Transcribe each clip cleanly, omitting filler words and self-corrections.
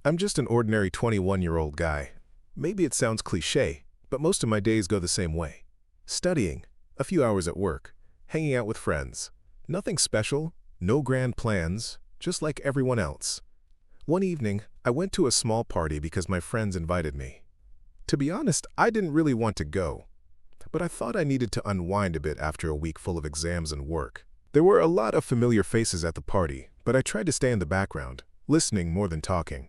I'm just an ordinary 21-year-old guy. Maybe it sounds cliché, but most of my days go the same way. Studying, a few hours at work, hanging out with friends. Nothing special, no grand plans, just like everyone else. One evening, I went to a small party because my friends invited me. To be honest, I didn't really want to go, but I thought I needed to unwind a bit after a week full of exams and work. There were a lot of familiar faces at the party, but I tried to stay in the background, listening more than talking.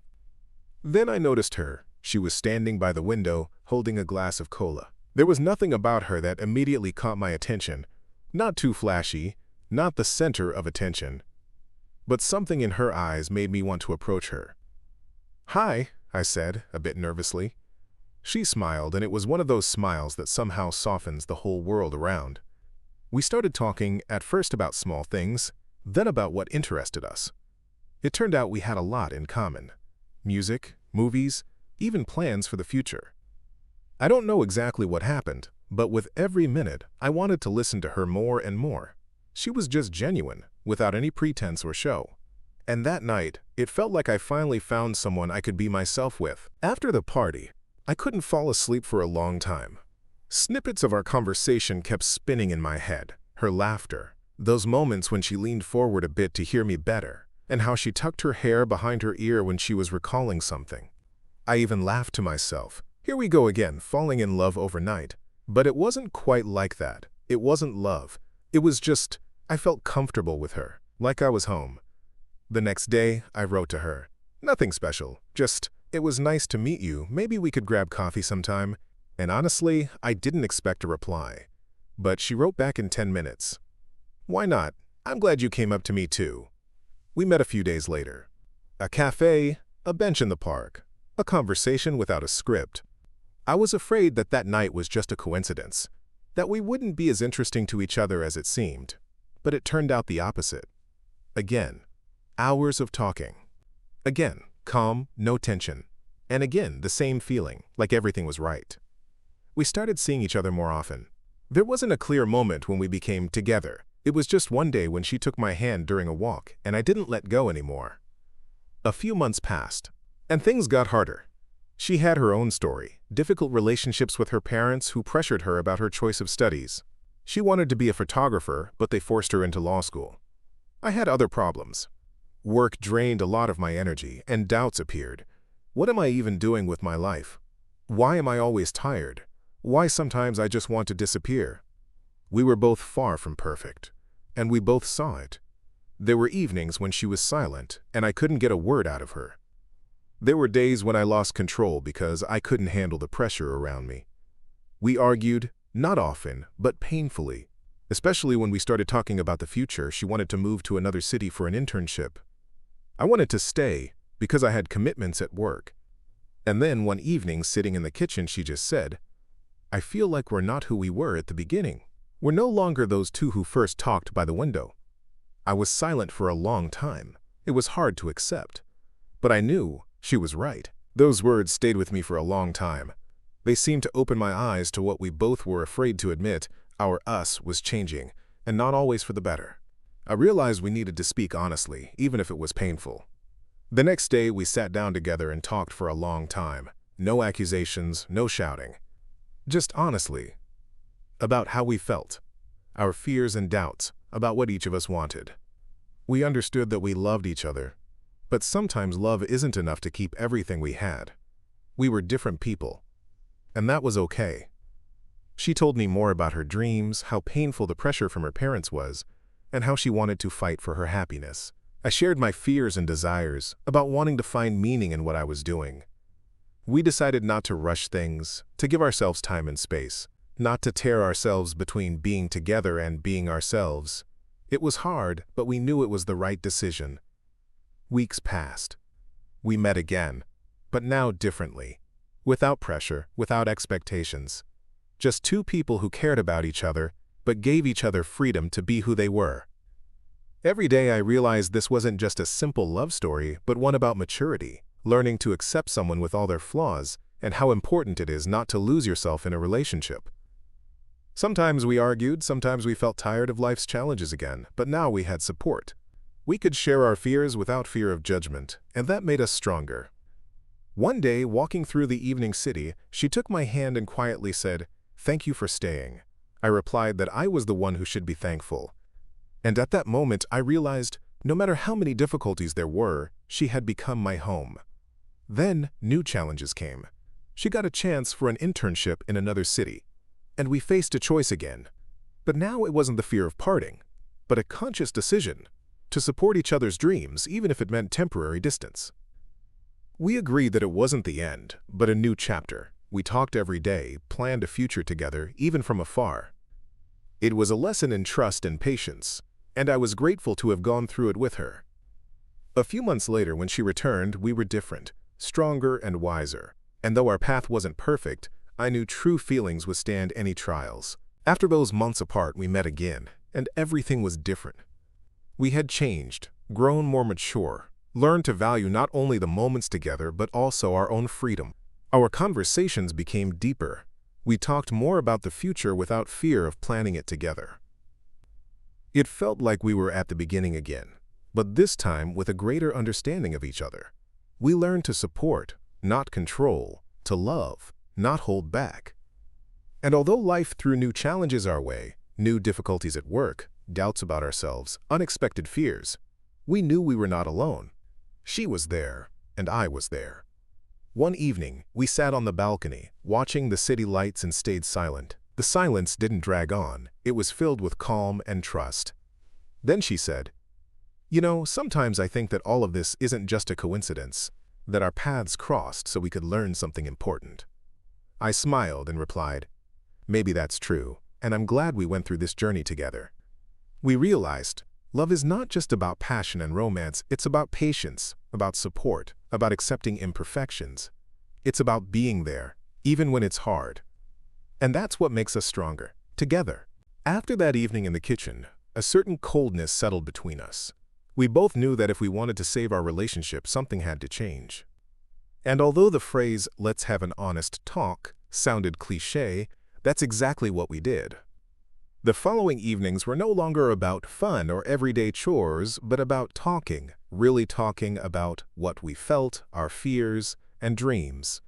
Then I noticed her. She was standing by the window, holding a glass of cola. There was nothing about her that immediately caught my attention. Not too flashy, not the center of attention. But something in her eyes made me want to approach her. "Hi," I said, a bit nervously. She smiled, and it was one of those smiles that somehow softens the whole world around. We started talking, at first about small things, then about what interested us. It turned out we had a lot in common. Music, movies, even plans for the future. I don't know exactly what happened, but with every minute, I wanted to listen to her more and more. She was just genuine, without any pretense or show. And that night, it felt like I finally found someone I could be myself with. After the party, I couldn't fall asleep for a long time. Snippets of our conversation kept spinning in my head. Her laughter, those moments when she leaned forward a bit to hear me better, and how she tucked her hair behind her ear when she was recalling something. I even laughed to myself. Here we go again, falling in love overnight. But it wasn't quite like that. It wasn't love. It was just, I felt comfortable with her, like I was home. The next day, I wrote to her. Nothing special, just, "It was nice to meet you, maybe we could grab coffee sometime." And honestly, I didn't expect a reply. But she wrote back in 10 minutes. "Why not? I'm glad you came up to me too." We met a few days later. A cafe, a bench in the park, a conversation without a script. I was afraid that that night was just a coincidence, that we wouldn't be as interesting to each other as it seemed. But it turned out the opposite. Again, hours of talking. Again, calm, no tension. And again, the same feeling, like everything was right. We started seeing each other more often. There wasn't a clear moment when we became together. It was just one day when she took my hand during a walk, and I didn't let go anymore. A few months passed, and things got harder. She had her own story, difficult relationships with her parents who pressured her about her choice of studies. She wanted to be a photographer, but they forced her into law school. I had other problems. Work drained a lot of my energy, and doubts appeared. What am I even doing with my life? Why am I always tired? Why sometimes I just want to disappear? We were both far from perfect, and we both saw it. There were evenings when she was silent, and I couldn't get a word out of her. There were days when I lost control because I couldn't handle the pressure around me. We argued, not often, but painfully. Especially when we started talking about the future. She wanted to move to another city for an internship. I wanted to stay because I had commitments at work. And then one evening, sitting in the kitchen, she just said, "I feel like we're not who we were at the beginning. We're no longer those two who first talked by the window." I was silent for a long time. It was hard to accept. But I knew she was right. Those words stayed with me for a long time. They seemed to open my eyes to what we both were afraid to admit. Our us was changing, and not always for the better. I realized we needed to speak honestly, even if it was painful. The next day, we sat down together and talked for a long time. No accusations, no shouting. Just honestly. About how we felt, our fears and doubts, about what each of us wanted. We understood that we loved each other, but sometimes love isn't enough to keep everything we had. We were different people, and that was okay. She told me more about her dreams, how painful the pressure from her parents was, and how she wanted to fight for her happiness. I shared my fears and desires about wanting to find meaning in what I was doing. We decided not to rush things, to give ourselves time and space, not to tear ourselves between being together and being ourselves. It was hard, but we knew it was the right decision. Weeks passed. We met again, but now differently, without pressure, without expectations. Just two people who cared about each other, but gave each other freedom to be who they were. Every day I realized this wasn't just a simple love story, but one about maturity, learning to accept someone with all their flaws, and how important it is not to lose yourself in a relationship. Sometimes we argued, sometimes we felt tired of life's challenges again, but now we had support. We could share our fears without fear of judgment, and that made us stronger. One day, walking through the evening city, she took my hand and quietly said, "Thank you for staying." I replied that I was the one who should be thankful. And at that moment, I realized, no matter how many difficulties there were, she had become my home. Then, new challenges came. She got a chance for an internship in another city, and we faced a choice again. But now it wasn't the fear of parting, but a conscious decision to support each other's dreams, even if it meant temporary distance. We agreed that it wasn't the end, but a new chapter. We talked every day, planned a future together, even from afar. It was a lesson in trust and patience, and I was grateful to have gone through it with her. A few months later, when she returned, we were different, stronger and wiser. And though our path wasn't perfect, I knew true feelings withstand any trials. After those months apart, we met again, and everything was different. We had changed, grown more mature, learned to value not only the moments together but also our own freedom. Our conversations became deeper. We talked more about the future without fear of planning it together. It felt like we were at the beginning again, but this time with a greater understanding of each other. We learned to support, not control, to love, not hold back. And although life threw new challenges our way, new difficulties at work, doubts about ourselves, unexpected fears, we knew we were not alone. She was there, and I was there. One evening, we sat on the balcony, watching the city lights and stayed silent. The silence didn't drag on. It was filled with calm and trust. Then she said, "You know, sometimes I think that all of this isn't just a coincidence, that our paths crossed so we could learn something important." I smiled and replied, "Maybe that's true, and I'm glad we went through this journey together." We realized love is not just about passion and romance, it's about patience, about support, about accepting imperfections. It's about being there, even when it's hard. And that's what makes us stronger, together. After that evening in the kitchen, a certain coldness settled between us. We both knew that if we wanted to save our relationship, something had to change. And although the phrase, "let's have an honest talk," sounded cliché, that's exactly what we did. The following evenings were no longer about fun or everyday chores, but about talking, really talking about what we felt, our fears, and dreams.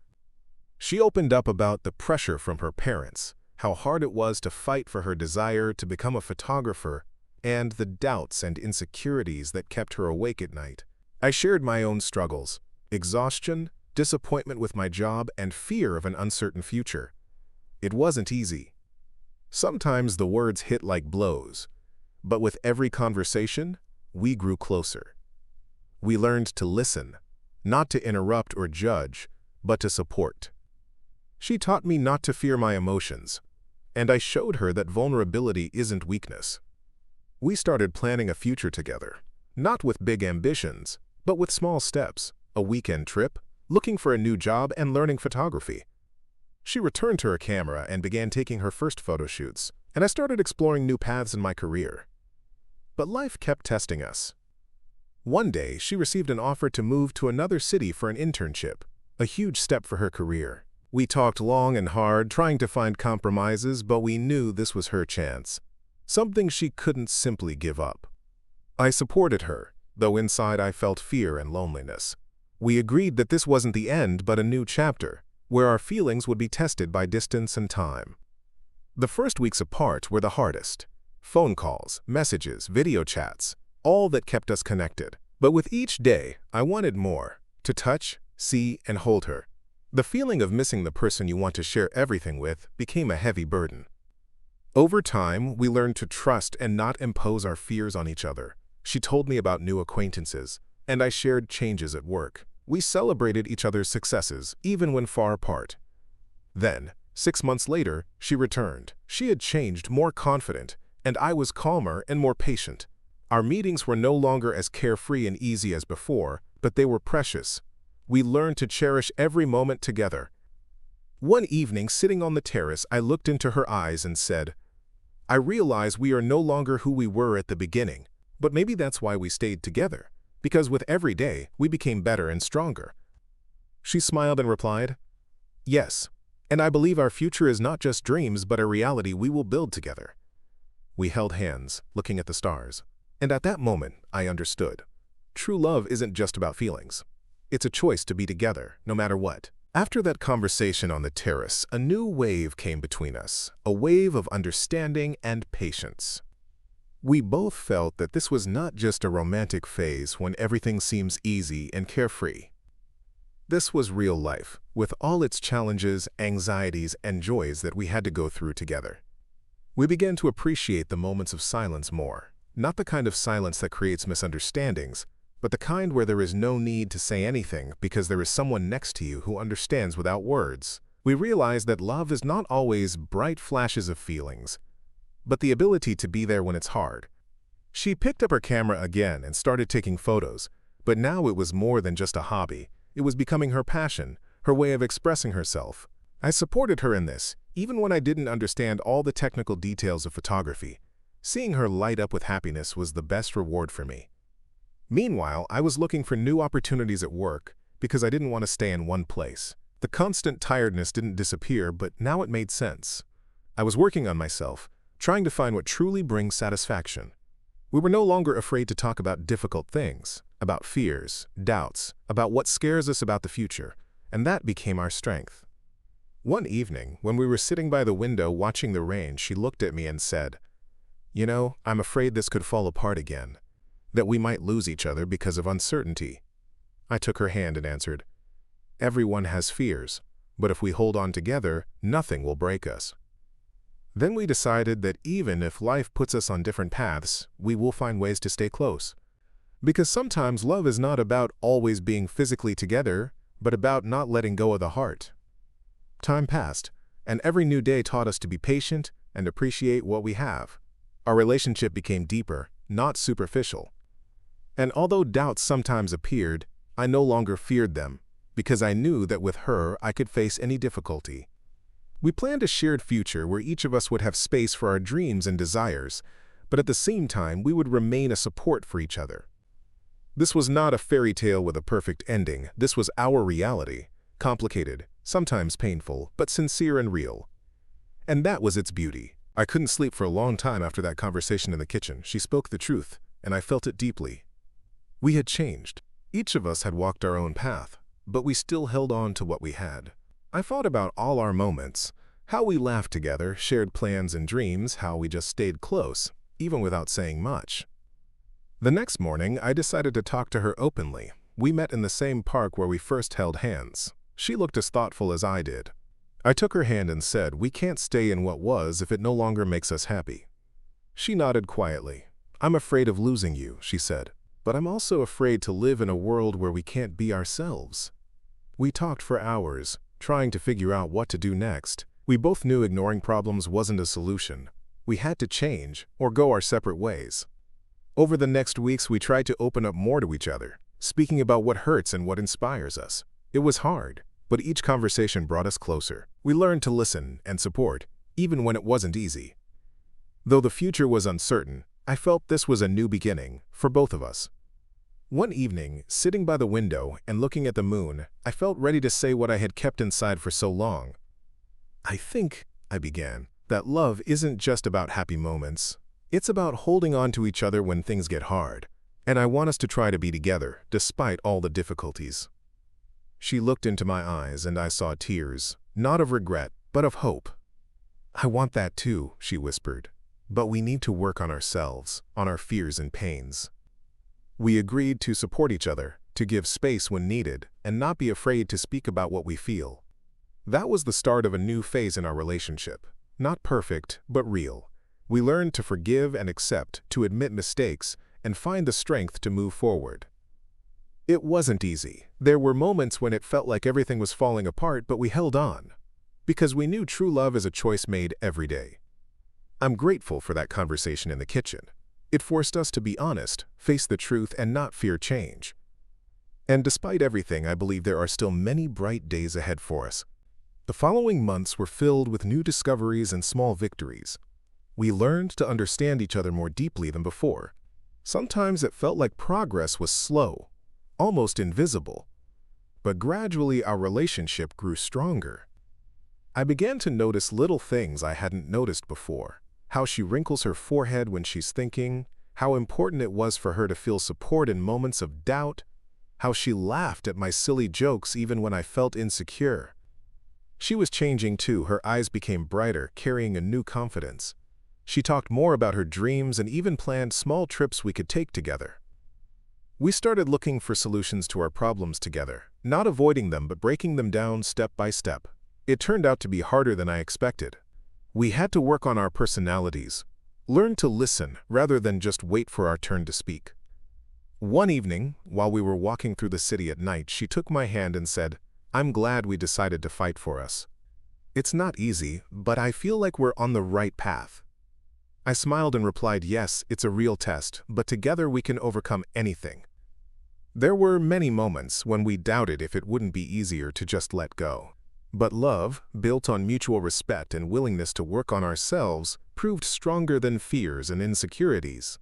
She opened up about the pressure from her parents, how hard it was to fight for her desire to become a photographer, and the doubts and insecurities that kept her awake at night. I shared my own struggles, exhaustion, disappointment with my job, and fear of an uncertain future. It wasn't easy. Sometimes the words hit like blows, but with every conversation, we grew closer. We learned to listen, not to interrupt or judge, but to support. She taught me not to fear my emotions, and I showed her that vulnerability isn't weakness. We started planning a future together, not with big ambitions, but with small steps, a weekend trip, looking for a new job, and learning photography. She returned to her camera and began taking her first photo shoots, and I started exploring new paths in my career. But life kept testing us. One day, she received an offer to move to another city for an internship, a huge step for her career. We talked long and hard, trying to find compromises, but we knew this was her chance, something she couldn't simply give up. I supported her, though inside I felt fear and loneliness. We agreed that this wasn't the end, but a new chapter, where our feelings would be tested by distance and time. The first weeks apart were the hardest. Phone calls, messages, video chats, all that kept us connected. But with each day, I wanted more, to touch, see, and hold her. The feeling of missing the person you want to share everything with became a heavy burden. Over time, we learned to trust and not impose our fears on each other. She told me about new acquaintances, and I shared changes at work. We celebrated each other's successes, even when far apart. Then, 6 months later, she returned. She had changed, more confident, and I was calmer and more patient. Our meetings were no longer as carefree and easy as before, but they were precious. We learned to cherish every moment together. One evening, sitting on the terrace, I looked into her eyes and said, "I realize we are no longer who we were at the beginning, but maybe that's why we stayed together. Because with every day, we became better and stronger." She smiled and replied, "Yes, and I believe our future is not just dreams but a reality we will build together." We held hands, looking at the stars, and at that moment, I understood. True love isn't just about feelings. It's a choice to be together, no matter what. After that conversation on the terrace, a new wave came between us, a wave of understanding and patience. We both felt that this was not just a romantic phase when everything seems easy and carefree. This was real life, with all its challenges, anxieties, and joys that we had to go through together. We began to appreciate the moments of silence more, not the kind of silence that creates misunderstandings, but the kind where there is no need to say anything because there is someone next to you who understands without words. We realized that love is not always bright flashes of feelings, but the ability to be there when it's hard. She picked up her camera again and started taking photos, but now it was more than just a hobby. It was becoming her passion, her way of expressing herself. I supported her in this, even when I didn't understand all the technical details of photography. Seeing her light up with happiness was the best reward for me. Meanwhile, I was looking for new opportunities at work because I didn't want to stay in one place. The constant tiredness didn't disappear, but now it made sense. I was working on myself, trying to find what truly brings satisfaction. We were no longer afraid to talk about difficult things, about fears, doubts, about what scares us about the future, and that became our strength. One evening, when we were sitting by the window watching the rain, she looked at me and said, "You know, I'm afraid this could fall apart again, that we might lose each other because of uncertainty." I took her hand and answered, "Everyone has fears, but if we hold on together, nothing will break us." Then we decided that even if life puts us on different paths, we will find ways to stay close. Because sometimes love is not about always being physically together, but about not letting go of the heart. Time passed, and every new day taught us to be patient and appreciate what we have. Our relationship became deeper, not superficial. And although doubts sometimes appeared, I no longer feared them, because I knew that with her I could face any difficulty. We planned a shared future where each of us would have space for our dreams and desires, but at the same time we would remain a support for each other. This was not a fairy tale with a perfect ending. This was our reality, complicated, sometimes painful, but sincere and real. And that was its beauty. I couldn't sleep for a long time after that conversation in the kitchen. She spoke the truth, and I felt it deeply. We had changed. Each of us had walked our own path, but we still held on to what we had. I thought about all our moments, how we laughed together, shared plans and dreams, how we just stayed close, even without saying much. The next morning, I decided to talk to her openly. We met in the same park where we first held hands. She looked as thoughtful as I did. I took her hand and said, "We can't stay in what was if it no longer makes us happy." She nodded quietly. "I'm afraid of losing you," she said, "but I'm also afraid to live in a world where we can't be ourselves." We talked for hours, trying to figure out what to do next. We both knew ignoring problems wasn't a solution. We had to change or go our separate ways. Over the next weeks, we tried to open up more to each other, speaking about what hurts and what inspires us. It was hard, but each conversation brought us closer. We learned to listen and support, even when it wasn't easy. Though the future was uncertain, I felt this was a new beginning for both of us. One evening, sitting by the window and looking at the moon, I felt ready to say what I had kept inside for so long. "I think," I began, "that love isn't just about happy moments. It's about holding on to each other when things get hard. And I want us to try to be together, despite all the difficulties." She looked into my eyes and I saw tears, not of regret, but of hope. "I want that too," she whispered. "But we need to work on ourselves, on our fears and pains." We agreed to support each other, to give space when needed, and not be afraid to speak about what we feel. That was the start of a new phase in our relationship. Not perfect, but real. We learned to forgive and accept, to admit mistakes, and find the strength to move forward. It wasn't easy. There were moments when it felt like everything was falling apart, but we held on. Because we knew true love is a choice made every day. I'm grateful for that conversation in the kitchen. It forced us to be honest, face the truth, and not fear change. And despite everything, I believe there are still many bright days ahead for us. The following months were filled with new discoveries and small victories. We learned to understand each other more deeply than before. Sometimes it felt like progress was slow, almost invisible. But gradually our relationship grew stronger. I began to notice little things I hadn't noticed before. How she wrinkles her forehead when she's thinking, how important it was for her to feel support in moments of doubt, how she laughed at my silly jokes even when I felt insecure. She was changing too. Her eyes became brighter, carrying a new confidence. She talked more about her dreams and even planned small trips we could take together. We started looking for solutions to our problems together, not avoiding them but breaking them down step by step. It turned out to be harder than I expected. We had to work on our personalities, learn to listen rather than just wait for our turn to speak. One evening, while we were walking through the city at night, she took my hand and said, "I'm glad we decided to fight for us. It's not easy, but I feel like we're on the right path." I smiled and replied, "Yes, it's a real test, but together we can overcome anything." There were many moments when we doubted if it wouldn't be easier to just let go. But love, built on mutual respect and willingness to work on ourselves, proved stronger than fears and insecurities.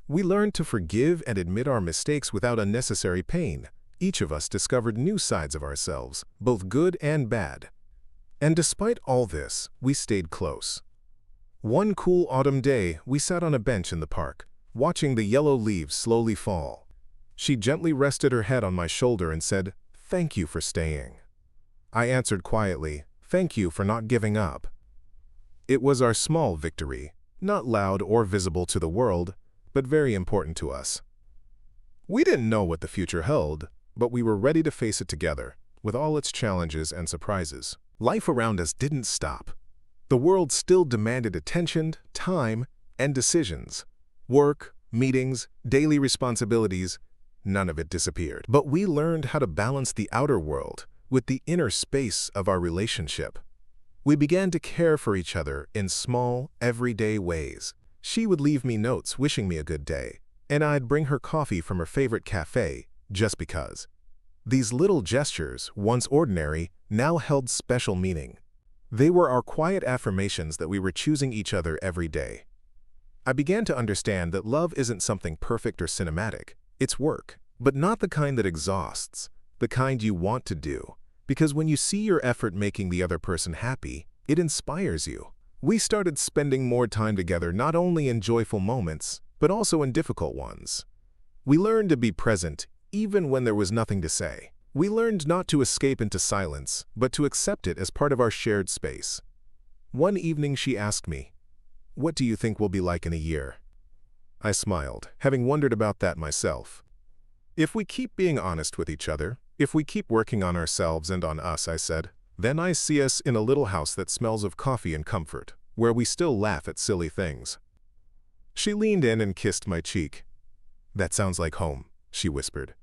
We learned to forgive and admit our mistakes without unnecessary pain. Each of us discovered new sides of ourselves, both good and bad. And despite all this, we stayed close. One cool autumn day, we sat on a bench in the park, watching the yellow leaves slowly fall. She gently rested her head on my shoulder and said, "Thank you for staying." I answered quietly, "Thank you for not giving up." It was our small victory, not loud or visible to the world, but very important to us. We didn't know what the future held, but we were ready to face it together, with all its challenges and surprises. Life around us didn't stop. The world still demanded attention, time, and decisions. Work, meetings, daily responsibilities, none of it disappeared. But we learned how to balance the outer world with the inner space of our relationship. We began to care for each other in small, everyday ways. She would leave me notes wishing me a good day, and I'd bring her coffee from her favorite cafe, just because. These little gestures, once ordinary, now held special meaning. They were our quiet affirmations that we were choosing each other every day. I began to understand that love isn't something perfect or cinematic. It's work, but not the kind that exhausts, the kind you want to do. Because when you see your effort making the other person happy, it inspires you. We started spending more time together not only in joyful moments, but also in difficult ones. We learned to be present even when there was nothing to say. We learned not to escape into silence, but to accept it as part of our shared space. One evening she asked me, "What do you think we'll be like in a year?" I smiled, having wondered about that myself. "If we keep being honest with each other, if we keep working on ourselves and on us," I said, "then I see us in a little house that smells of coffee and comfort, where we still laugh at silly things." She leaned in and kissed my cheek. "That sounds like home," she whispered.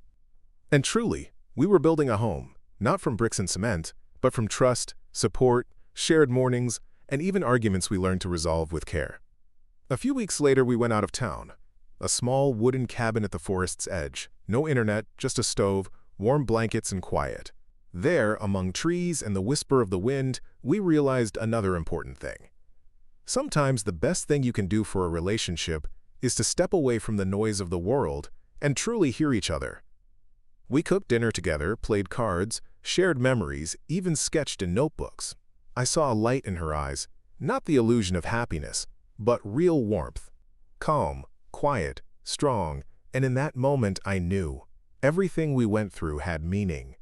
And truly, we were building a home, not from bricks and cement, but from trust, support, shared mornings, and even arguments we learned to resolve with care. A few weeks later, we went out of town. A small wooden cabin at the forest's edge. No internet, just a stove, warm blankets, and quiet. There, among trees and the whisper of the wind, we realized another important thing. Sometimes the best thing you can do for a relationship is to step away from the noise of the world and truly hear each other. We cooked dinner together, played cards, shared memories, even sketched in notebooks. I saw a light in her eyes, not the illusion of happiness, but real warmth. Calm, quiet, strong, and in that moment I knew everything we went through had meaning.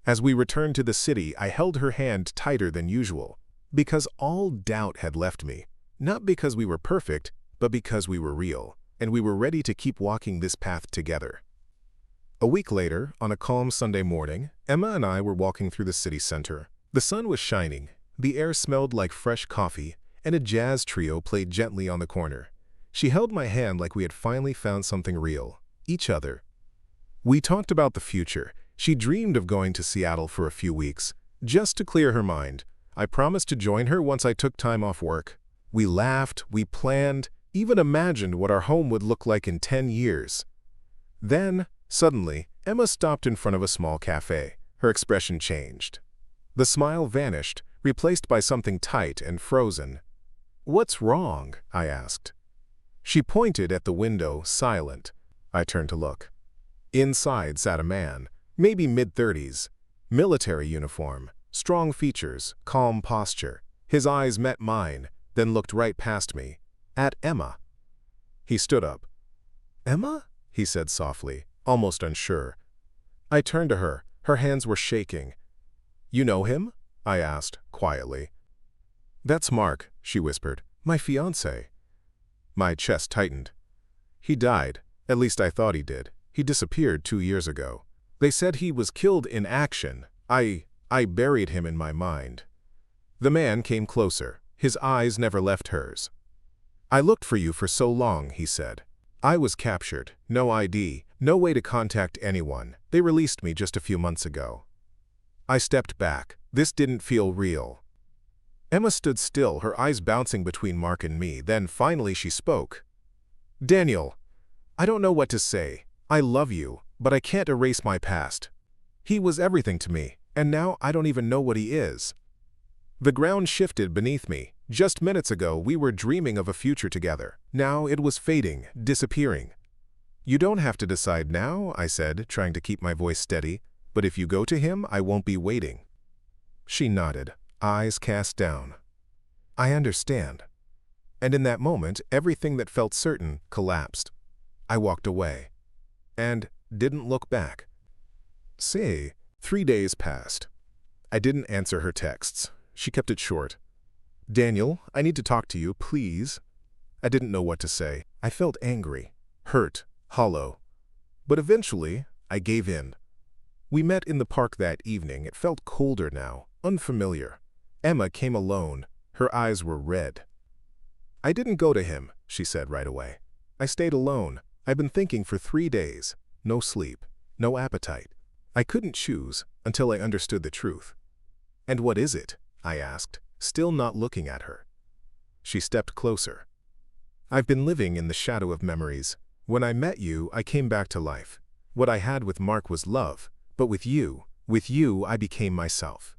As we returned to the city, I held her hand tighter than usual, because all doubt had left me, not because we were perfect, but because we were real, and we were ready to keep walking this path together. A week later, on a calm Sunday morning, Emma and I were walking through the city center. The sun was shining, the air smelled like fresh coffee, and a jazz trio played gently on the corner. She held my hand like we had finally found something real, each other. We talked about the future. She dreamed of going to Seattle for a few weeks, just to clear her mind. I promised to join her once I took time off work. We laughed, we planned, even imagined what our home would look like in 10 years. Then, suddenly, Emma stopped in front of a small cafe. Her expression changed. The smile vanished, replaced by something tight and frozen. "What's wrong?" I asked. She pointed at the window, silent. I turned to look. Inside sat a man, maybe mid-30s, military uniform, strong features, calm posture. His eyes met mine, then looked right past me, at Emma. He stood up. "Emma?" he said softly, almost unsure, I turned to her. Her hands were shaking. "You know him?" I asked, quietly. "That's Mark," she whispered. "My fiancé." My chest tightened. "He died. At least I thought he did. He disappeared 2 years ago. They said he was killed in action. I buried him in my mind." The man came closer. His eyes never left hers. "I looked for you for so long," he said. "I was captured. No ID. No way to contact anyone. They released me just a few months ago." I stepped back. This didn't feel real. Emma stood still, her eyes bouncing between Mark and me. Then finally she spoke. "Daniel, I don't know what to say. I love you, but I can't erase my past. He was everything to me, and now I don't even know what he is." The ground shifted beneath me. Just minutes ago, we were dreaming of a future together. Now it was fading, disappearing. "You don't have to decide now," I said, trying to keep my voice steady. "But if you go to him, I won't be waiting." She nodded, eyes cast down. "I understand." And in that moment, everything that felt certain collapsed. I walked away. And didn't look back. 3 days passed. I didn't answer her texts. She kept it short. "Daniel, I need to talk to you, please." I didn't know what to say. I felt angry, hurt, hollow. But eventually, I gave in. We met in the park that evening. It felt colder now, unfamiliar. Emma came alone. Her eyes were red. "I didn't go to him," she said right away. "I stayed alone. I've been thinking for 3 days. No sleep, no appetite. I couldn't choose until I understood the truth." "And what is it?" I asked, still not looking at her. She stepped closer. "I've been living in the shadow of memories. When I met you, I came back to life. What I had with Mark was love, but with you, I became myself."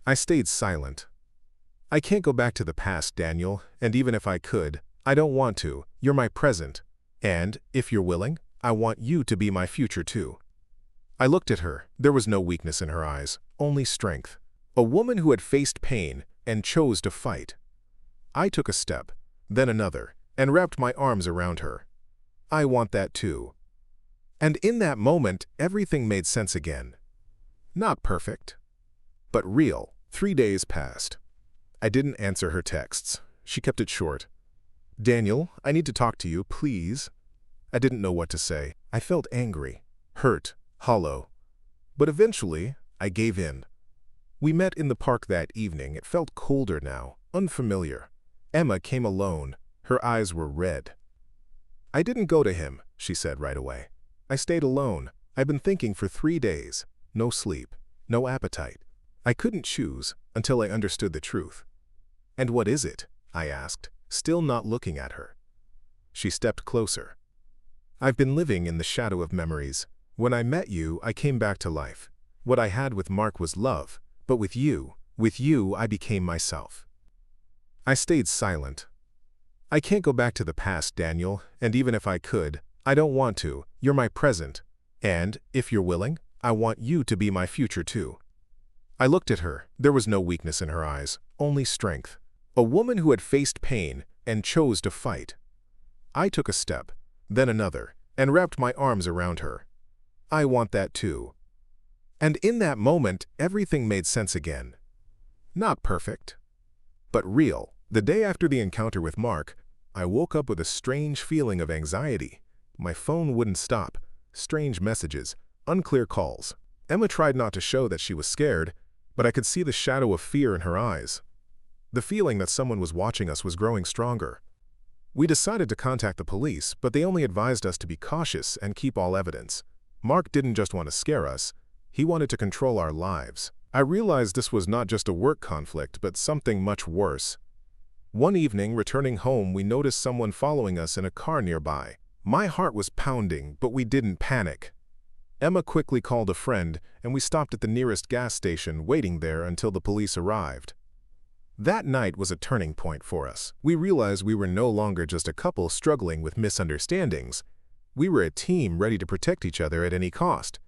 I stayed silent. "I can't go back to the past, Daniel, and even if I could, I don't want to. You're my present. And, if you're willing, I want you to be my future too." I looked at her. There was no weakness in her eyes, only strength. A woman who had faced pain and chose to fight. I took a step, then another, and wrapped my arms around her. "I want that too." And in that moment, everything made sense again. Not perfect, but real. 3 days passed. I didn't answer her texts. She kept it short. "Daniel, I need to talk to you, please." I didn't know what to say. I felt angry, hurt, hollow. But eventually, I gave in. We met in the park that evening. It felt colder now, unfamiliar. Emma came alone. Her eyes were red. "I didn't go to him," she said right away. "I stayed alone. I've been thinking for 3 days. No sleep, no appetite. I couldn't choose until I understood the truth." "And what is it?" I asked, still not looking at her. She stepped closer. "I've been living in the shadow of memories. When I met you, I came back to life. What I had with Mark was love, but with you, I became myself." I stayed silent. "I can't go back to the past, Daniel, and even if I could, I don't want to. You're my present. And, if you're willing, I want you to be my future too." I looked at her. There was no weakness in her eyes, only strength. A woman who had faced pain and chose to fight. I took a step, then another, and wrapped my arms around her. "I want that too." And in that moment, everything made sense again. Not perfect, but real. The day after the encounter with Mark, I woke up with a strange feeling of anxiety. My phone wouldn't stop. Strange messages, unclear calls. Emma tried not to show that she was scared, but I could see the shadow of fear in her eyes. The feeling that someone was watching us was growing stronger. We decided to contact the police, but they only advised us to be cautious and keep all evidence. Mark didn't just want to scare us. He wanted to control our lives. I realized this was not just a work conflict, but something much worse. One evening, returning home, we noticed someone following us in a car nearby. My heart was pounding, but we didn't panic. Emma quickly called a friend, and we stopped at the nearest gas station, waiting there until the police arrived. That night was a turning point for us. We realized we were no longer just a couple struggling with misunderstandings. We were a team ready to protect each other at any cost.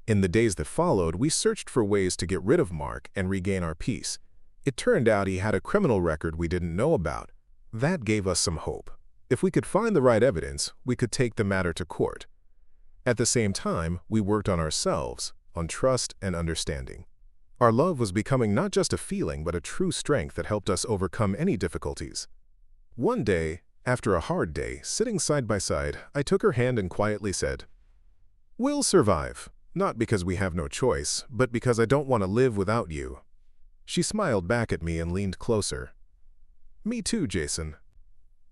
In the days that followed, we searched for ways to get rid of Mark and regain our peace. It turned out he had a criminal record we didn't know about. That gave us some hope. If we could find the right evidence, we could take the matter to court. At the same time, we worked on ourselves, on trust and understanding. Our love was becoming not just a feeling but a true strength that helped us overcome any difficulties. One day, after a hard day, sitting side by side, I took her hand and quietly said, "We'll survive, not because we have no choice, but because I don't want to live without you." She smiled back at me and leaned closer. "Me too, Jason."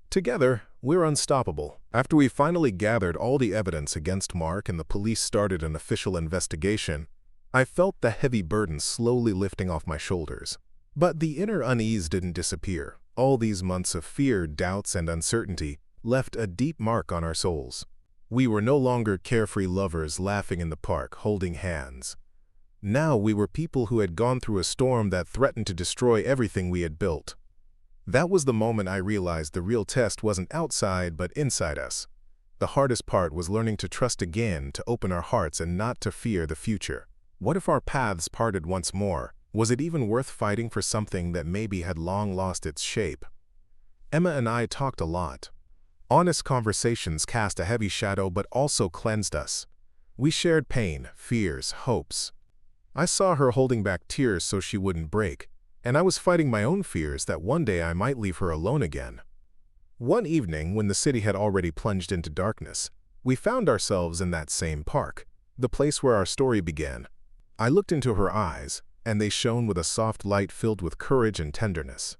Together, we're unstoppable. After we finally gathered all the evidence against Mark and the police started an official investigation, I felt the heavy burden slowly lifting off my shoulders. But the inner unease didn't disappear. All these months of fear, doubts, and uncertainty left a deep mark on our souls. We were no longer carefree lovers laughing in the park, holding hands. Now we were people who had gone through a storm that threatened to destroy everything we had built. That was the moment I realized the real test wasn't outside but inside us. The hardest part was learning to trust again, to open our hearts and not to fear the future. What if our paths parted once more? Was it even worth fighting for something that maybe had long lost its shape? Emma and I talked a lot. Honest conversations cast a heavy shadow but also cleansed us. We shared pain, fears, hopes. I saw her holding back tears so she wouldn't break, and I was fighting my own fears that one day I might leave her alone again. One evening, when the city had already plunged into darkness, we found ourselves in that same park, the place where our story began. I looked into her eyes, and they shone with a soft light filled with courage and tenderness.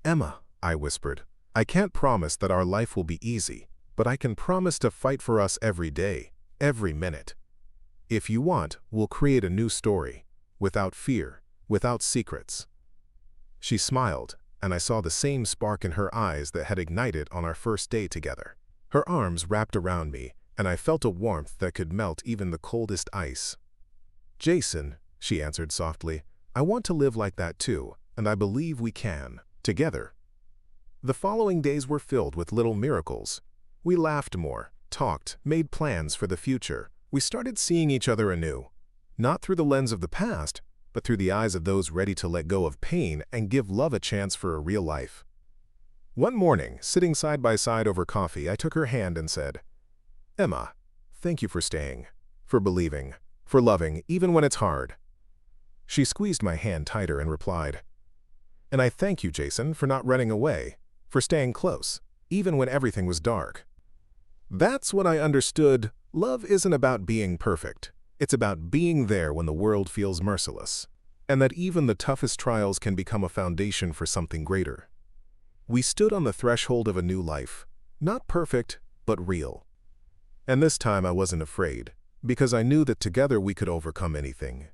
"Emma," I whispered, "I can't promise that our life will be easy, but I can promise to fight for us every day, every minute. If you want, we'll create a new story, without fear, without secrets." She smiled, and I saw the same spark in her eyes that had ignited on our first day together. Her arms wrapped around me, and I felt a warmth that could melt even the coldest ice. "Jason," she answered softly, "I want to live like that too, and I believe we can, together." The following days were filled with little miracles. We laughed more, talked, made plans for the future. We started seeing each other anew, not through the lens of the past, but through the eyes of those ready to let go of pain and give love a chance for a real life. One morning, sitting side by side over coffee, I took her hand and said, "Emma, thank you for staying, for believing, for loving, even when it's hard." She squeezed my hand tighter and replied, "And I thank you, Jason, for not running away, for staying close, even when everything was dark." That's when I understood love isn't about being perfect. It's about being there when the world feels merciless, and that even the toughest trials can become a foundation for something greater. We stood on the threshold of a new life, not perfect, but real. And this time I wasn't afraid, because I knew that together we could overcome anything.